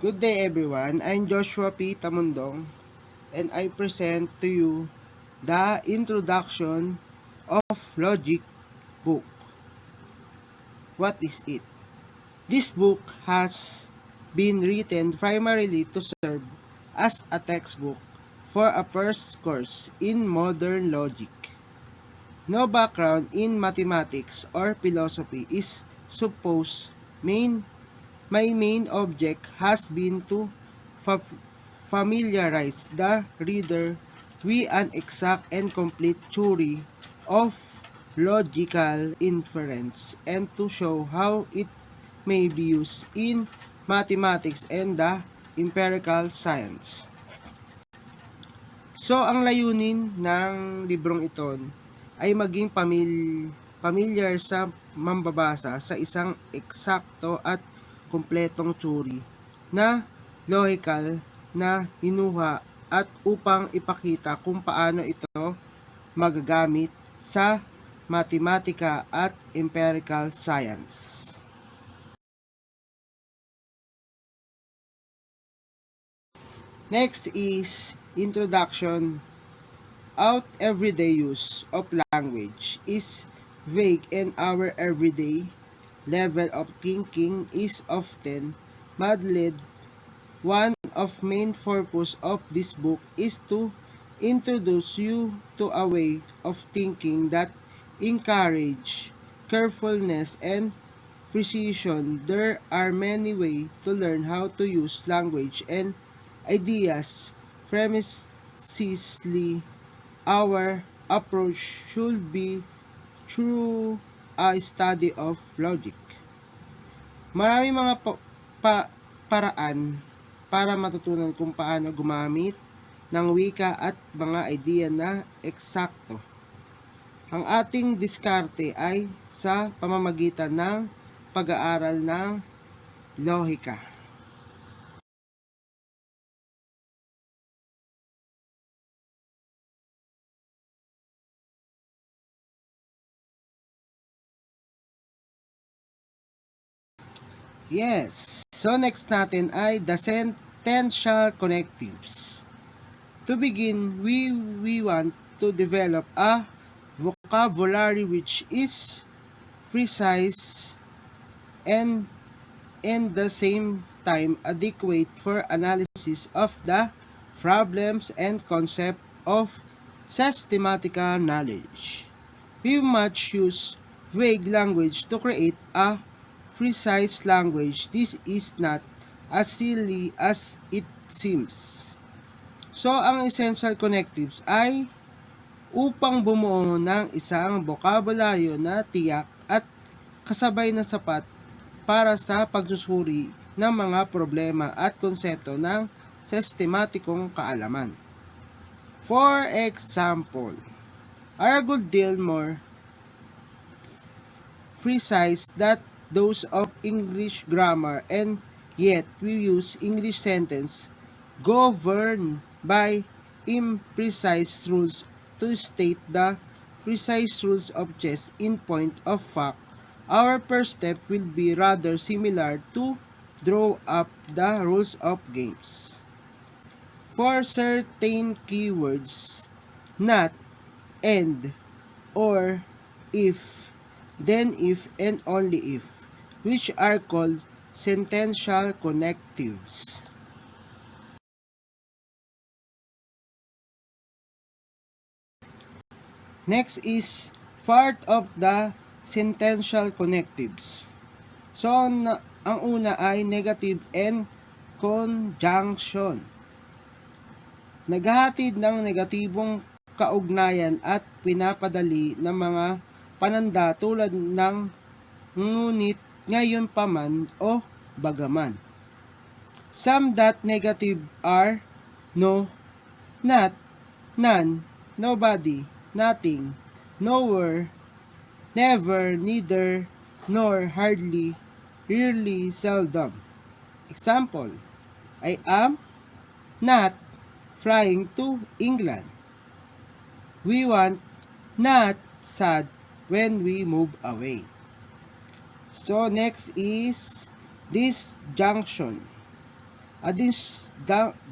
Good day everyone, I'm Joshua P. Tamundong and I present to you the introduction of Logic book. What is it? This book has been written primarily to serve as a textbook for a first course in modern logic. No background in mathematics or philosophy is supposed my main object has been to fa- familiarize the reader with an exact and complete theory of logical inference and to show how it may be used in mathematics and the empirical science. So, ang layunin ng librong ito ay maging familiar sa mambabasa sa isang eksakto at kumpletong theory na logical na hinuha at upang ipakita kung paano ito magagamit sa matematika at empirical science. Next is introduction. Out everyday use of language is vague and our everyday level of thinking is often muddled. One of main purpose of this book is to introduce you to a way of thinking that encourage carefulness and precision. There are many ways to learn how to use language and ideas precisely. Our approach should be through a study of logic. Maraming mga paraan para matutunan kung paano gumamit ng wika at mga idea na eksakto. Ang ating diskarte ay sa pamamagitan ng pag-aaral ng lohika. Yes. So next natin ay the sentential connectives. To begin, we want to develop a vocabulary which is precise and in the same time adequate for analysis of the problems and concept of systematical knowledge. We must use vague language to create a precise language. This is not as silly as it seems. So, ang essential connectives ay upang bumuo ng isang bokabularyo na tiyak at kasabay na sapat para sa pagsusuri ng mga problema at konsepto ng sistematikong kaalaman. For example, are a good deal more precise than those of English grammar, and yet we use English sentence governed by imprecise rules to state the precise rules of chess. In point of fact, our first step will be rather similar to draw up the rules of games. For certain keywords, not, and, or, if, then if, and only if, which are called sentential connectives. Next is part of the sentential connectives. So, ang una ay negative and conjunction. Naghahatid ng negatibong kaugnayan at pinapadali ng mga pananda tulad ng ngunit, ngayon pa man o bagaman. Some that negative are no, not, none, nobody, nothing, nowhere, never, neither, nor, hardly, rarely, seldom. Example, I am not flying to England. We want not sad when we move away. So next is disjunction. A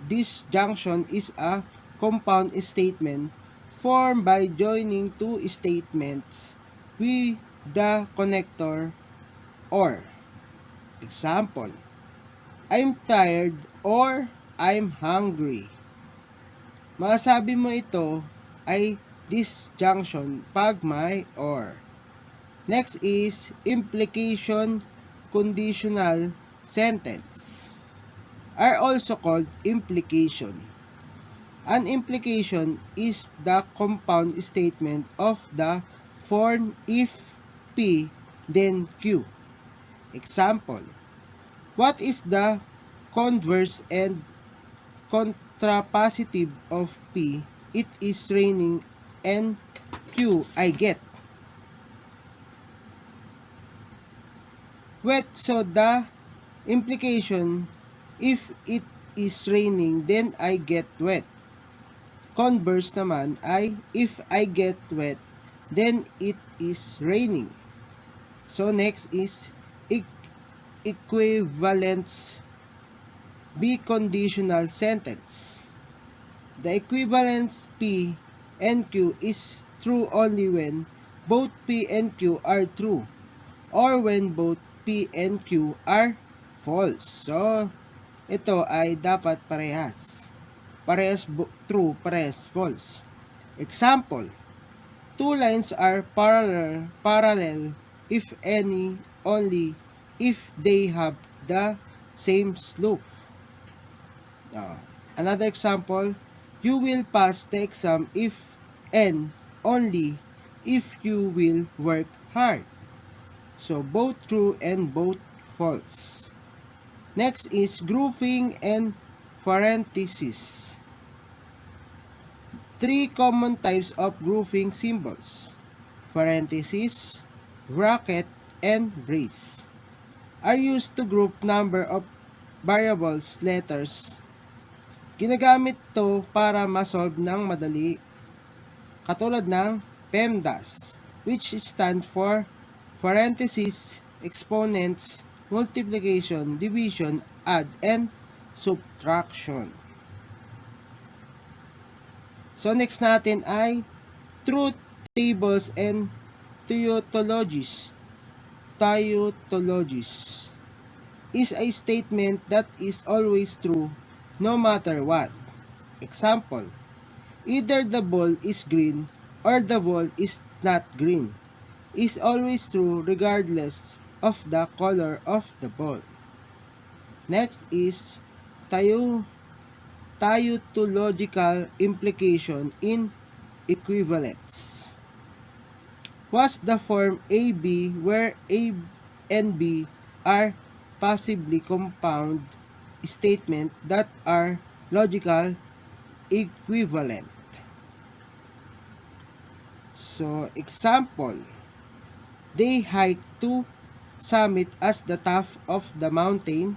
disjunction is a compound statement formed by joining two statements with the connector or. Example, I'm tired or I'm hungry. Masabi mo ito ay disjunction pag may or. Next is implication conditional sentence are also called implication. An implication is the compound statement of the form if P then Q. Example, what is the converse and contrapositive of P? It is raining and Q I get wet. So the implication, if it is raining then I get wet. Converse naman ay if I get wet then it is raining. So next is equivalence biconditional sentence. The equivalence P and Q is true only when both P and Q are true or when both P and Q are false. So, ito ay dapat parehas. Parehas true, parehas false. Example, two lines are parallel if any only if they have the same slope. Another example, you will pass the exam if and only if you will work hard. So both true and both false. Next is grouping and parentheses. Three common types of grouping symbols: parentheses, bracket, and brace are used to group number of variables letters. Ginagamit to para ma-solve ng madali, katulad ng PEMDAS, which stand for parentheses, exponents, multiplication, division, add, and subtraction. So next natin ay truth tables and tautologies. Tautologies is a statement that is always true no matter what. Example, either the ball is green or the ball is not green is always true regardless of the color of the ball. Next is tautological implication in equivalence. Was the form AB where A and B are possibly compound statement that are logical equivalent. So, example, they hike to summit as the top of the mountain,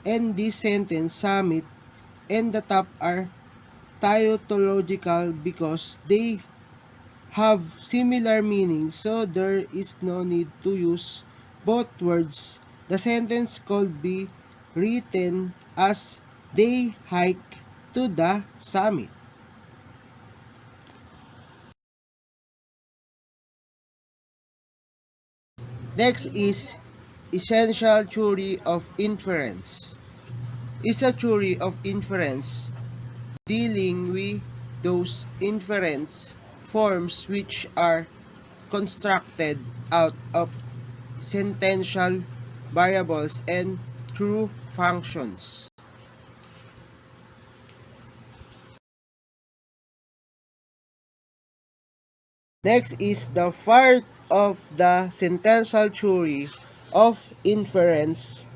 and this sentence summit and the top are tautological because they have similar meanings, so there is no need to use both words. The sentence could be written as they hike to the summit. Next is essential theory of inference. Is a theory of inference dealing with those inference forms which are constructed out of sentential variables and true functions. Next is the part of the sentential theory of inference.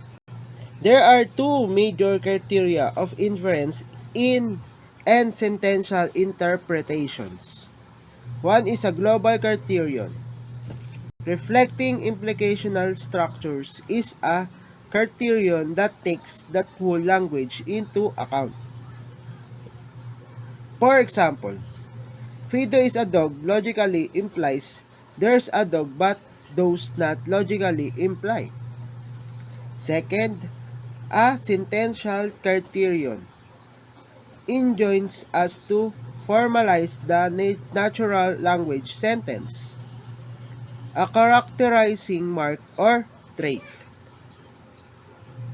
There are two major criteria of inference in and sentential interpretations. One is a global criterion. Reflecting implicational structures is a criterion that takes the whole language into account. For example, Fido is a dog logically implies there's a dog but does not logically imply. Second, A sentential criterion enjoins us to formalize the natural language sentence, a characterizing mark or trait.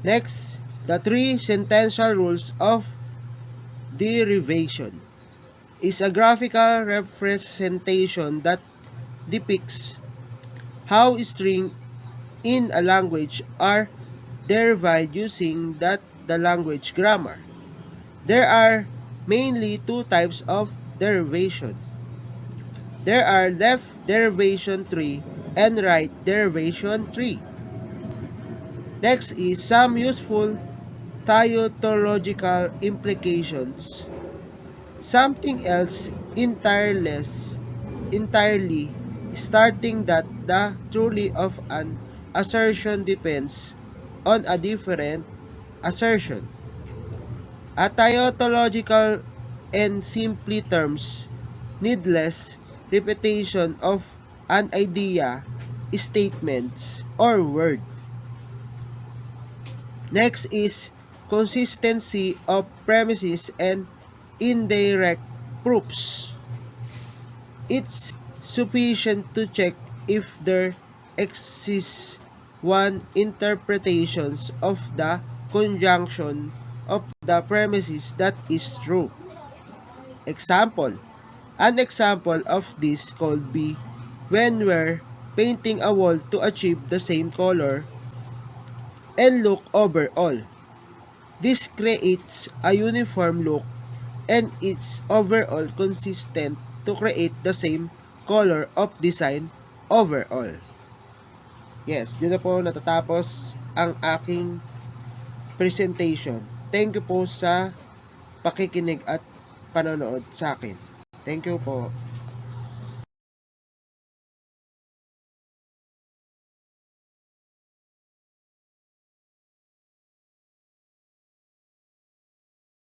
Next, the three sentential rules of derivation is a graphical representation that depicts how strings in a language are derived using the language grammar. There are mainly two types of derivation. There are left derivation tree and right derivation tree. Next is some useful tautological implications. Something else entirely starting that the truly of an assertion depends on a different assertion. A tautological and simply terms needless repetition of an idea, statements, or word. Next is consistency of premises and indirect proofs. It's sufficient to check if there exists one interpretations of the conjunction of the premises that is true. Example. An example of this could be when we're painting a wall to achieve the same color and look overall. This creates a uniform look and it's overall consistent to create the same color of design overall. Yes, yun na po natatapos ang aking presentation. Thank you po sa pakikinig at panonood sa akin. Thank you po.